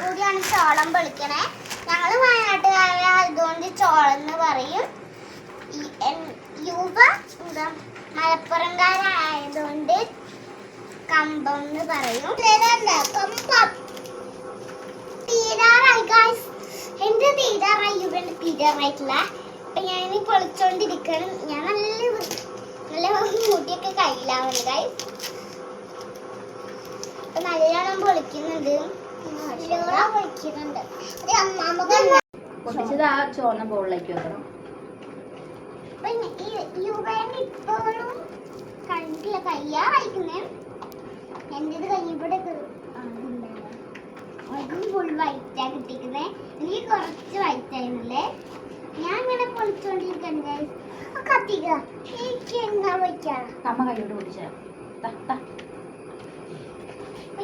കൂടിയാണ് ചോളം പൊളിക്കണേ. ഞങ്ങള് വയനാട്ടുകാരായതുകൊണ്ട് ചോളം എന്ന് പറയും. യുവ മലപ്പുറംകാരായതുകൊണ്ട് കമ്പം എന്ന് പറയും. തീരാറായി ഗായ്സ്, എന്റെ തീരാറായി, ഇവന്റെ തീരാറായിട്ടില്ല. അപ്പൊ ഞാൻ പൊളിച്ചോണ്ടിരിക്കണം. ഞാൻ നല്ല മുടിയൊക്കെ കയ്യിലാവുന്നു ഗായ്സ്. നല്ലോണം പൊളിക്കുന്നുണ്ട്. ചോന്ന ബോളിലേക്ക് വെക്കണം. ഇപ്പോഴും കണ്ടില്ല, കയ്യാറായിക്കുന്നേ. എന്റേത് കയ്യിവിടെ ഫുൾ വൈറ്റാ കിട്ടിക്കുന്നേ. എനിക്ക് കുറച്ച് വൈറ്റായിരുന്നല്ലേ. ഞാൻ ഇങ്ങനെ പൊളിച്ചോണ്ടിരിക്കണ്ടേ. കത്തിക്ക എനിക്ക് എന്താ പൊളിക്കാ. അമ്മ കയ്യോട് പൊളിച്ചാ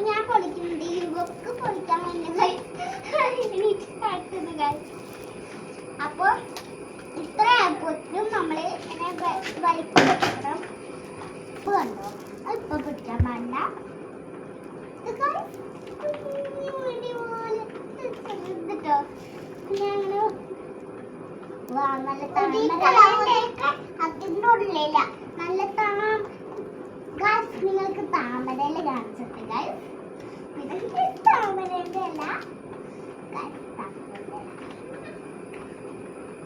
ഞാൻ പൊളിക്കുന്നുണ്ട്. യുവക്ക് പൊളിക്കാൻ അപ്പൊ ഇത്ര ആയപ്പോഴും നമ്മള് വലിപ്പം വെക്കണം. ഉപ്പ് കണ്ടോ, ഇപ്പൊ പിടിക്കാൻ പാടില്ല. അതിന്റെ ഉള്ളില നല്ല നിങ്ങൾക്ക് താമരയില കാണിച്ചിട്ട് താമരയുടെ അല്ല,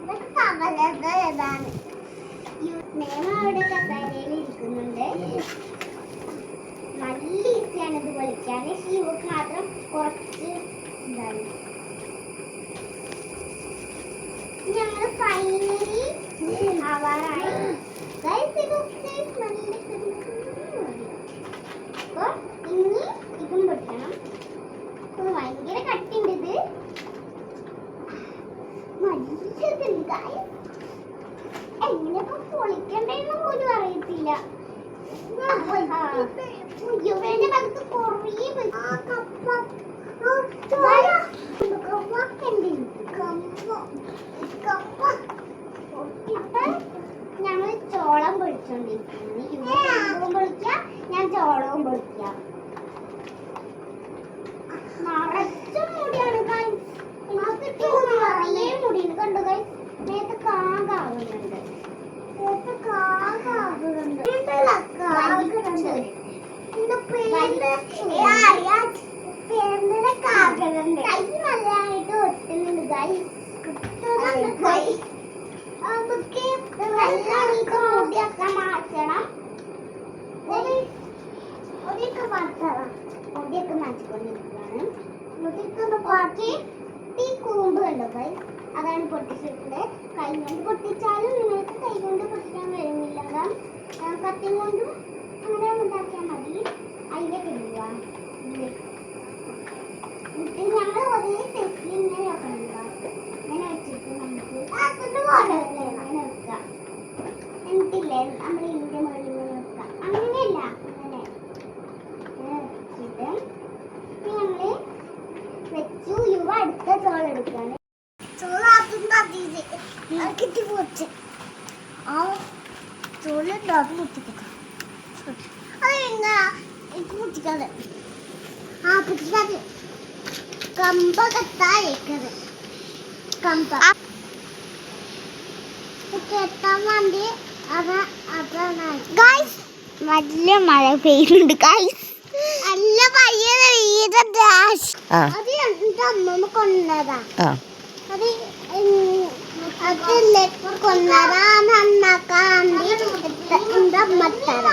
ഇതൊക്കെ താമരയുടെ ഏതാണ്. അവിടെ കസേരയിൽ ഇരിക്കുന്നുണ്ട്. നല്ല ഈസിയാണ് ഇത് പൊളിക്കാൻ. യുവക്ക് മാത്രം കുറച്ച് ഇതാണ്. ഞങ്ങൾ ഫൈനലി ആവാറായി. അപ്പൊ ഇനി ഇതും പൊട്ടിക്കണം. ഭയങ്കര കട്ടിണ്ട് ഇത്. നല്ലതുണ്ട്. എങ്ങനെയൊക്കെ പൊളിക്കണ്ടെന്ന് പോലും അറിയത്തില്ല. യുവേന്റെ ഭാഗത്ത് കുറേ ഞങ്ങൾ ചോളം പൊളിച്ചോണ്ടിരിക്കുന്നു. പൊളിക്കാം, ഞാൻ ചോളവും പൊളിക്കാം. നിറച്ചും മുടിയാണ് നിറയെ മുടിയുണ്ട്. കണ്ടു കൈ, നേരത്തെ കാകാവുന്നുണ്ട്. കൈ നല്ലതായിട്ട് ഒട്ടുന്നുണ്ട് കൈ. മുടിയൊക്കെ മാറ്റണം. മുടിയൊക്കെ മാറ്റിക്കൊണ്ടിരിക്കുകയാണ്. മുടിയൊക്കെ മാറ്റി ഈ കൂമ്പ് കണ്ടോ കൈ, അതാണ് പൊട്ടിച്ചിട്ടുണ്ട്. കൈ കൊണ്ട് പൊട്ടിച്ചാലും നിങ്ങൾക്ക് കൈ കൊണ്ട് പൊട്ടിക്കാൻ വരുന്നില്ല. കത്തി കൊണ്ടും അങ്ങനെ ഉണ്ടാക്കിയാൽ മതി. അതിന്റെ കിടുക ഞങ്ങൾ ഒരേ സെറ്റിൽ ഇങ്ങനെ വെക്കണം. ഇങ്ങനെ വെച്ചിട്ട് നമുക്ക് അങ്ങനെ വെക്കാം. എന്നിട്ടില്ലേ നമ്മൾ ഇതിന്റെ മുകളിൽ ഇങ്ങനെ വെക്കാം. അങ്ങനെയല്ല, ഇങ്ങനെ വെച്ചിട്ട് ഞങ്ങള് വെച്ചു. യുവ അടുത്ത ചോളം എടുക്കാണ്. കിട്ടിപ്പോച്ച് ആ ചോളുണ്ടാകും. കുത്തിക്കാം കുത്തിക്കാതെ ആ കുത്തിക്കാതെ കമ്പ കത്തായിക്കത്. കമ്പ കെട്ടാൻ വേണ്ടി അതാണ്. നല്ല മഴ പെയ്യുന്നുണ്ട് ഗൈസ്. നല്ല പയ്യ അത് എന്റെ അമ്മമ്മ കൊണ്ടതാ. അത് അതില്ലേ കൊന്നതാ നന്നാക്കാൻ എന്റെ അമ്മത്തറ.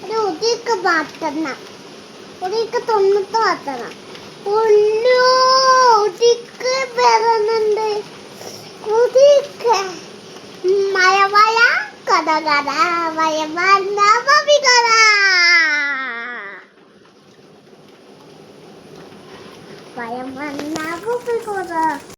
ഒരു ഒതിക്ക് മാറ്റണ, ഒതിക്ക് തൊണ്ണൂത്ത് മാറ്റണം. ഒതിക്ക് വരുന്നുണ്ട്. ഒതിക്ക് മഴ മഴ കഥ കഥ മഴ മഴ മമ്മി കഥ മഴ മഴ